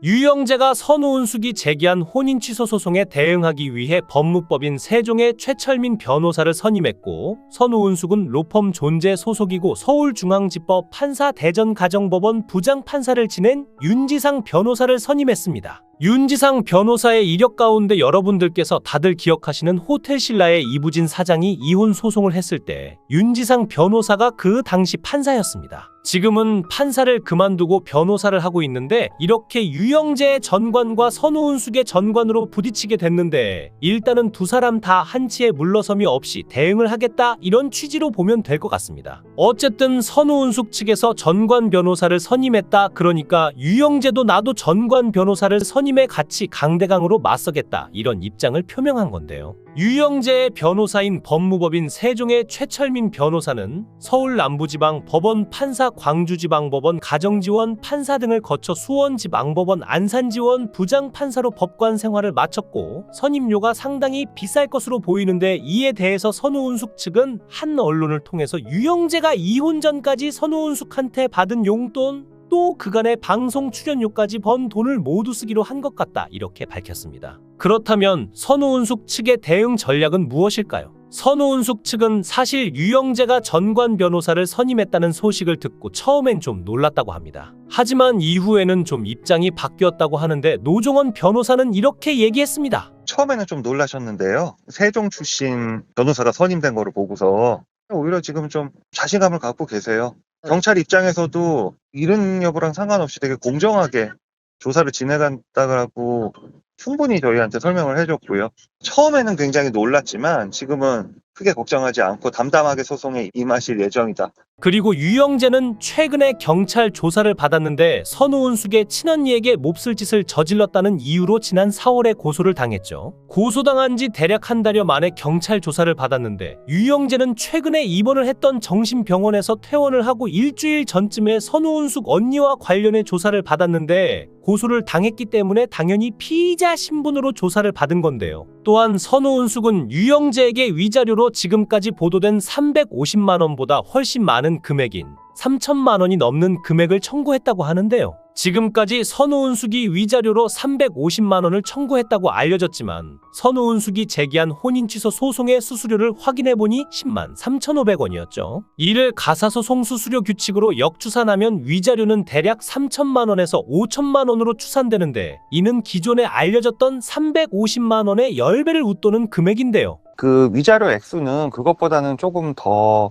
유영재가 선우은숙이 제기한 혼인 취소 소송에 대응하기 위해 법무법인 세종의 최철민 변호사를 선임했고, 선우은숙은 로펌 존재 소속이고 서울중앙지법 판사대전가정법원 부장판사를 지낸 윤지상 변호사를 선임했습니다. 윤지상 변호사의 이력 가운데 여러분들께서 다들 기억하시는 호텔신라의 이부진 사장이 이혼 소송을 했을 때 윤지상 변호사가 그 당시 판사였습니다. 지금은 판사를 그만두고 변호사를 하고 있는데, 이렇게 유영재의 전관과 선우은숙의 전관으로 부딪히게 됐는데, 일단은 두 사람 다 한치의 물러섬이 없이 대응을 하겠다, 이런 취지로 보면 될 것 같습니다. 어쨌든 선우은숙 측에서 전관 변호사를 선임했다, 그러니까 유영재도 나도 전관 변호사를 선임해 같이 강대강으로 맞서겠다, 이런 입장을 표명한 건데요. 유영재의 변호사인 법무법인 세종의 최철민 변호사는 서울 남부지방 법원 판사, 광주지방법원 가정지원 판사 등을 거쳐 수원지방법원 안산지원 부장판사로 법관 생활을 마쳤고, 선임료가 상당히 비쌀 것으로 보이는데, 이에 대해서 선우은숙 측은 한 언론을 통해서 유영재가 이혼 전까지 선우은숙한테 받은 용돈, 또 그간의 방송 출연료까지 번 돈을 모두 쓰기로 한 것 같다, 이렇게 밝혔습니다. 그렇다면 선우은숙 측의 대응 전략은 무엇일까요? 선우은숙 측은 사실 유영재가 전관 변호사를 선임했다는 소식을 듣고 처음엔 좀 놀랐다고 합니다. 하지만 이후에는 좀 입장이 바뀌었다고 하는데, 노종원 변호사는 이렇게 얘기했습니다. 처음에는 좀 놀라셨는데요. 세종 출신 변호사가 선임된 거를 보고서 오히려 지금 좀 자신감을 갖고 계세요. 경찰 입장에서도 이른 여부랑 상관없이 되게 공정하게 조사를 진행한다고 충분히 저희한테 설명을 해줬고요. 처음에는 굉장히 놀랐지만 지금은 크게 걱정하지 않고 담담하게 소송에 임하실 예정이다. 그리고 유영재는 최근에 경찰 조사를 받았는데, 선우은숙의 친언니에게 몹쓸 짓을 저질렀다는 이유로 지난 4월에 고소를 당했죠. 고소당한 지 대략 한 달여 만에 경찰 조사를 받았는데, 유영재는 최근에 입원을 했던 정신병원에서 퇴원을 하고 일주일 전쯤에 선우은숙 언니와 관련해 조사를 받았는데, 고소를 당했기 때문에 당연히 피의자 신분으로 조사를 받은 건데요. 또한 선우은숙은 유영재에게 위자료로 지금까지 보도된 350만 원보다 훨씬 많은 금액인 3천만 원이 넘는 금액을 청구했다고 하는데요. 지금까지 선우은숙이 위자료로 350만 원을 청구했다고 알려졌지만, 선우은숙이 제기한 혼인 취소 소송의 수수료를 확인해보니 10만 3,500원이었죠. 이를 가사소송 수수료 규칙으로 역추산하면 위자료는 대략 3천만 원에서 5천만 원으로 추산되는데, 이는 기존에 알려졌던 350만 원의 10배를 웃도는 금액인데요. 그 위자료 액수는 그것보다는 조금 더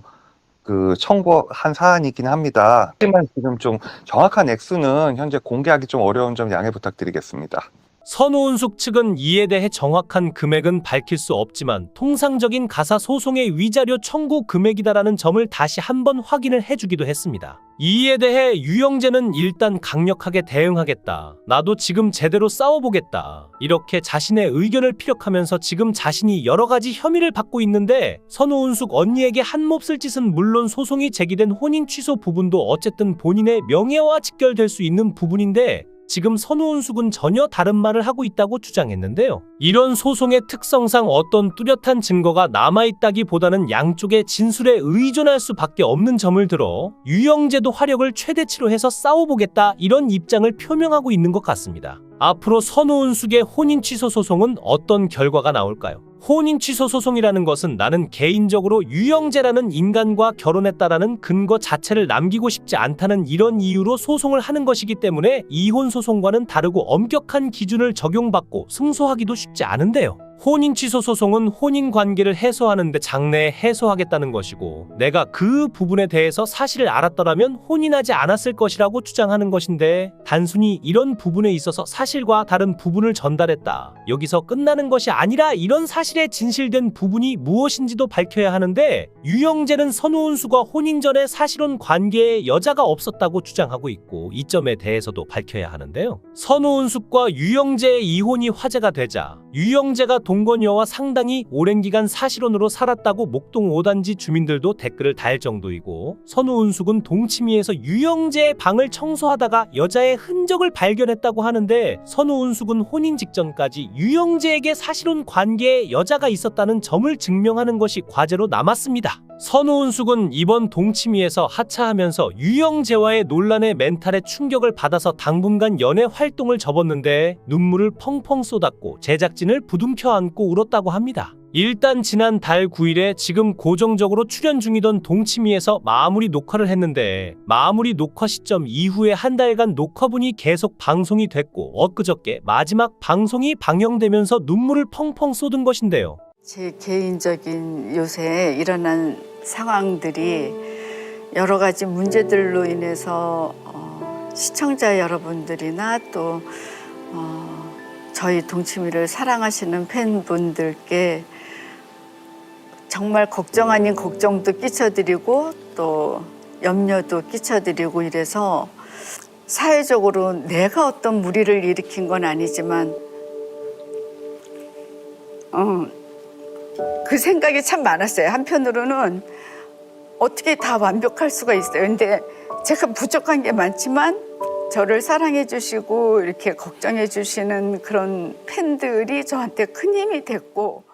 청구한 사안이긴 합니다. 하지만 지금 좀 정확한 액수는 현재 공개하기 좀 어려운 점 양해 부탁드리겠습니다. 선우은숙 측은 이에 대해 정확한 금액은 밝힐 수 없지만, 통상적인 가사소송의 위자료 청구 금액이다라는 점을 다시 한번 확인을 해주기도 했습니다. 이에 대해 유영재는 일단 강력하게 대응하겠다, 나도 지금 제대로 싸워보겠다, 이렇게 자신의 의견을 피력하면서 지금 자신이 여러가지 혐의를 받고 있는데, 선우은숙 언니에게 한 몹쓸 짓은 물론 소송이 제기된 혼인 취소 부분도 어쨌든 본인의 명예와 직결될 수 있는 부분인데, 지금 선우은숙은 전혀 다른 말을 하고 있다고 주장했는데요. 이런 소송의 특성상 어떤 뚜렷한 증거가 남아있다기보다는 양쪽의 진술에 의존할 수밖에 없는 점을 들어 유영재도 화력을 최대치로 해서 싸워보겠다, 이런 입장을 표명하고 있는 것 같습니다. 앞으로 선우은숙의 혼인 취소 소송은 어떤 결과가 나올까요? 혼인 취소 소송이라는 것은 나는 개인적으로 유영재라는 인간과 결혼했다라는 근거 자체를 남기고 싶지 않다는 이런 이유로 소송을 하는 것이기 때문에, 이혼 소송과는 다르고 엄격한 기준을 적용받고 승소하기도 쉽지 않은데요. 혼인 취소 소송은 혼인 관계를 해소하는데 장래에 해소하겠다는 것이고, 내가 그 부분에 대해서 사실을 알았더라면 혼인하지 않았을 것이라고 주장하는 것인데, 단순히 이런 부분에 있어서 사실과 다른 부분을 전달했다, 여기서 끝나는 것이 아니라 이런 사실에 진실된 부분이 무엇인지도 밝혀야 하는데, 유영재는 선우은숙과 혼인 전에 사실혼 관계에 여자가 없었다고 주장하고 있고, 이 점에 대해서도 밝혀야 하는데요. 선우은숙과 유영재의 이혼이 화제가 되자 유영재가 동거녀와 상당히 오랜 기간 사실혼으로 살았다고 목동 5단지 주민들도 댓글을 달 정도이고, 선우은숙은 동치미에서 유영재의 방을 청소하다가 여자의 흔적을 발견했다고 하는데, 선우은숙은 혼인 직전까지 유영재에게 사실혼 관계에 여자가 있었다는 점을 증명하는 것이 과제로 남았습니다. 선우은숙은 이번 동치미에서 하차하면서 유영재와의 논란에 멘탈에 충격을 받아서 당분간 연애 활동을 접었는데 눈물을 펑펑 쏟았고 제작진을 부둥켜 안고 울었다고 합니다. 일단 지난달 9일에 지금 고정적으로 출연 중이던 동치미에서 마무리 녹화를 했는데 마무리 녹화 시점 이후에 한 달간 녹화분이 계속 방송이 됐고 엊그저께 마지막 방송이 방영되면서 눈물을 펑펑 쏟은 것인데요. 제 개인적인 요새 일어난 상황들이 여러 가지 문제들로 인해서 시청자 여러분들이나 또 저희 동치미를 사랑하시는 팬분들께 정말 걱정 아닌 걱정도 끼쳐드리고 또 염려도 끼쳐드리고 이래서 사회적으로 내가 어떤 무리를 일으킨 건 아니지만 그 생각이 참 많았어요. 한편으로는 어떻게 다 완벽할 수가 있어요. 근데 제가 부족한 게 많지만 저를 사랑해 주시고 이렇게 걱정해 주시는 그런 팬들이 저한테 큰 힘이 됐고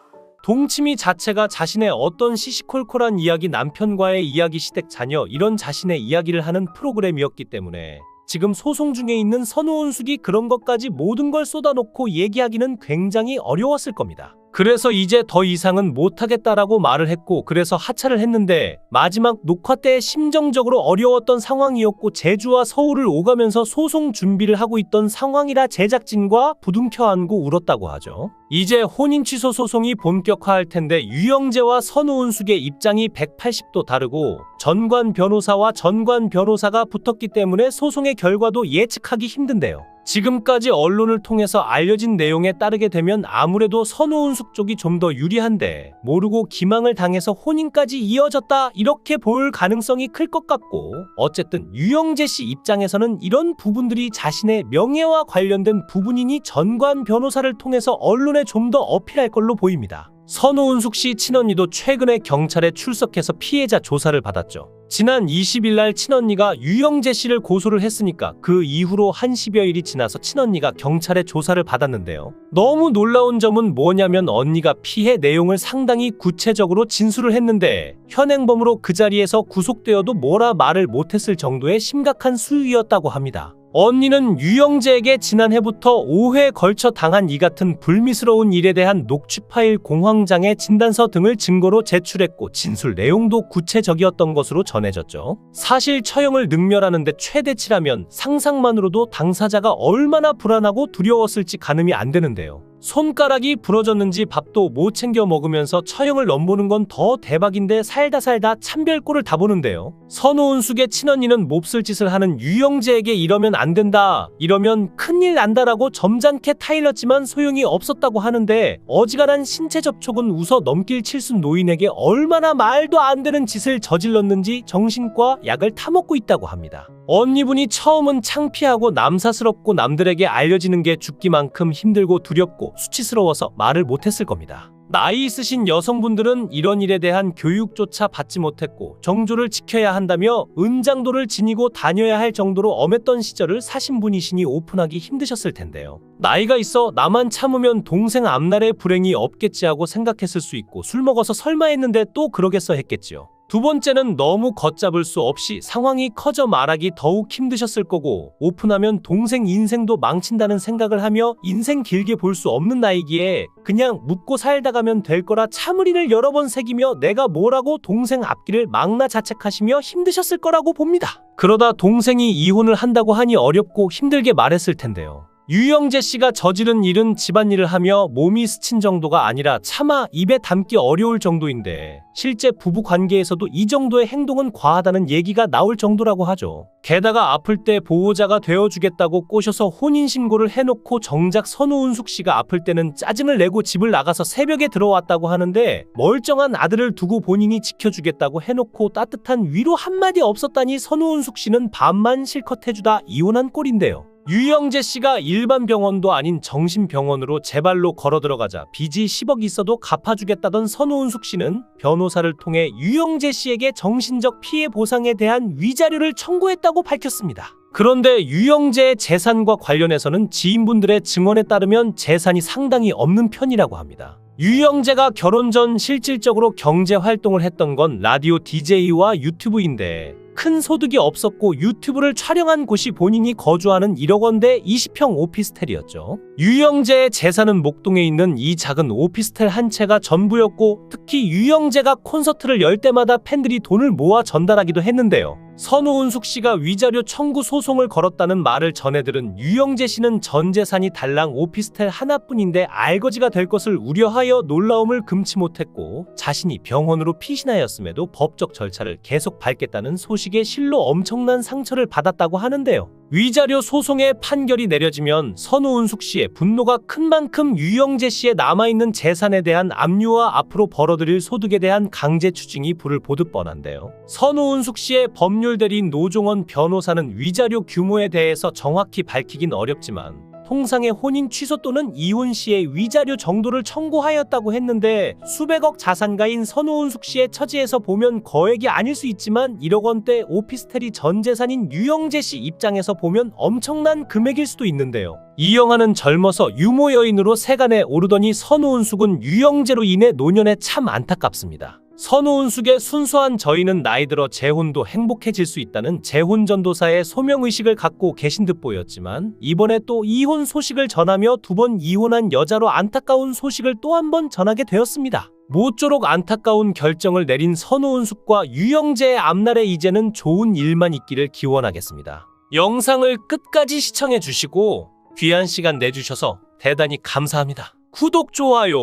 동치미 자체가 자신의 어떤 시시콜콜한 이야기, 남편과의 이야기, 시댁, 자녀 이런 자신의 이야기를 하는 프로그램이었기 때문에 지금 소송 중에 있는 선우은숙이 그런 것까지 모든 걸 쏟아놓고 얘기하기는 굉장히 어려웠을 겁니다. 그래서 이제 더 이상은 못하겠다라고 말을 했고 그래서 하차를 했는데 마지막 녹화 때 심정적으로 어려웠던 상황이었고 제주와 서울을 오가면서 소송 준비를 하고 있던 상황이라 제작진과 부둥켜 안고 울었다고 하죠. 이제 혼인 취소 소송이 본격화할 텐데 유영재와 선우은숙의 입장이 180도 다르고 전관 변호사와 전관 변호사가 붙었기 때문에 소송의 결과도 예측하기 힘든데요. 지금까지 언론을 통해서 알려진 내용에 따르게 되면 아무래도 선우은숙 쪽이 좀 더 유리한데 모르고 기망을 당해서 혼인까지 이어졌다 이렇게 볼 가능성이 클 것 같고 어쨌든 유영재 씨 입장에서는 이런 부분들이 자신의 명예와 관련된 부분이니 전관 변호사를 통해서 언론에 좀 더 어필할 걸로 보입니다. 선우은숙 씨 친언니도 최근에 경찰에 출석해서 피해자 조사를 받았죠. 지난 20일 날 친언니가 유영재 씨를 고소를 했으니까 그 이후로 한 10여일이 지나서 친언니가 경찰에 조사를 받았는데요. 너무 놀라운 점은 뭐냐면 언니가 피해 내용을 상당히 구체적으로 진술을 했는데 현행범으로 그 자리에서 구속되어도 뭐라 말을 못했을 정도의 심각한 수위였다고 합니다. 언니는 유영재에게 지난해부터 5회 걸쳐 당한 이 같은 불미스러운 일에 대한 녹취 파일, 공황장애 진단서 등을 증거로 제출했고 진술 내용도 구체적이었던 것으로 전해졌죠. 사실 처형을 능멸하는데 최대치라면 상상만으로도 당사자가 얼마나 불안하고 두려웠을지 가늠이 안 되는데요. 손가락이 부러졌는지 밥도 못 챙겨 먹으면서 처형을 넘보는 건 더 대박인데 살다 참별꼴을 다 보는데요. 선우은숙의 친언니는 몹쓸 짓을 하는 유영재에게 이러면 안 된다, 이러면 큰일 난다라고 점잖게 타일렀지만 소용이 없었다고 하는데 어지간한 신체 접촉은 웃어 넘길 칠순 노인에게 얼마나 말도 안 되는 짓을 저질렀는지 정신과 약을 타먹고 있다고 합니다. 언니분이 처음은 창피하고 남사스럽고 남들에게 알려지는 게 죽기만큼 힘들고 두렵고 수치스러워서 말을 못했을 겁니다. 나이 있으신 여성분들은 이런 일에 대한 교육조차 받지 못했고 정조를 지켜야 한다며 은장도를 지니고 다녀야 할 정도로 엄했던 시절을 사신 분이시니 오픈하기 힘드셨을 텐데요. 나이가 있어 나만 참으면 동생 앞날에 불행이 없겠지 하고 생각했을 수 있고 술 먹어서 설마 했는데 또 그러겠어 했겠지요. 두 번째는 너무 걷잡을 수 없이 상황이 커져 말하기 더욱 힘드셨을 거고 오픈하면 동생 인생도 망친다는 생각을 하며 인생 길게 볼 수 없는 나이기에 그냥 묻고 살다 가면 될 거라 참으리를 여러 번 새기며 내가 뭐라고 동생 앞길을 막나 자책하시며 힘드셨을 거라고 봅니다. 그러다 동생이 이혼을 한다고 하니 어렵고 힘들게 말했을 텐데요. 유영재 씨가 저지른 일은 집안일을 하며 몸이 스친 정도가 아니라 차마 입에 담기 어려울 정도인데 실제 부부 관계에서도 이 정도의 행동은 과하다는 얘기가 나올 정도라고 하죠. 게다가 아플 때 보호자가 되어주겠다고 꼬셔서 혼인신고를 해놓고 정작 선우은숙 씨가 아플 때는 짜증을 내고 집을 나가서 새벽에 들어왔다고 하는데 멀쩡한 아들을 두고 본인이 지켜주겠다고 해놓고 따뜻한 위로 한마디 없었다니 선우은숙 씨는 반만 실컷 해주다 이혼한 꼴인데요. 유영재 씨가 일반 병원도 아닌 정신병원으로 제 발로 걸어 들어가자 빚이 10억 있어도 갚아주겠다던 선우은숙 씨는 변호사를 통해 유영재 씨에게 정신적 피해 보상에 대한 위자료를 청구했다고 밝혔습니다. 그런데 유영재의 재산과 관련해서는 지인분들의 증언에 따르면 재산이 상당히 없는 편이라고 합니다. 유영재가 결혼 전 실질적으로 경제 활동을 했던 건 라디오 DJ와 유튜브인데 큰 소득이 없었고 유튜브를 촬영한 곳이 본인이 거주하는 1억 원대 20평 오피스텔이었죠. 유영재의 재산은 목동에 있는 이 작은 오피스텔 한 채가 전부였고 특히 유영재가 콘서트를 열 때마다 팬들이 돈을 모아 전달하기도 했는데요. 선우은숙 씨가 위자료 청구 소송을 걸었다는 말을 전해 들은 유영재 씨는 전 재산이 달랑 오피스텔 하나뿐인데 알거지가 될 것을 우려하여 놀라움을 금치 못했고 자신이 병원으로 피신하였음에도 법적 절차를 계속 밟겠다는 소식에 실로 엄청난 상처를 받았다고 하는데요. 위자료 소송의 판결이 내려지면 선우은숙 씨의 분노가 큰 만큼 유영재 씨의 남아있는 재산에 대한 압류와 앞으로 벌어들일 소득에 대한 강제 추징이 불을 보듯 뻔한데요. 선우은숙 씨의 법률 대리인 노종원 변호사는 위자료 규모에 대해서 정확히 밝히긴 어렵지만 통상의 혼인 취소 또는 이혼 시의 위자료 정도를 청구하였다고 했는데 수백억 자산가인 선우은숙 씨의 처지에서 보면 거액이 아닐 수 있지만 1억 원대 오피스텔이 전 재산인 유영재 씨 입장에서 보면 엄청난 금액일 수도 있는데요. 이영아는 젊어서 유모 여인으로 세간에 오르더니 선우은숙은 유영재로 인해 노년에 참 안타깝습니다. 선우은숙의 순수한 저희는 나이 들어 재혼도 행복해질 수 있다는 재혼 전도사의 소명의식을 갖고 계신 듯 보였지만 이번에 또 이혼 소식을 전하며 2번 이혼한 여자로 안타까운 소식을 또 한 번 전하게 되었습니다. 모쪼록 안타까운 결정을 내린 선우은숙과 유영재의 앞날에 이제는 좋은 일만 있기를 기원하겠습니다. 영상을 끝까지 시청해 주시고 귀한 시간 내주셔서 대단히 감사합니다. 구독, 좋아요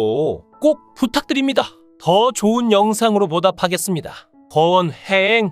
꼭 부탁드립니다. 더 좋은 영상으로 보답하겠습니다. 거원 해행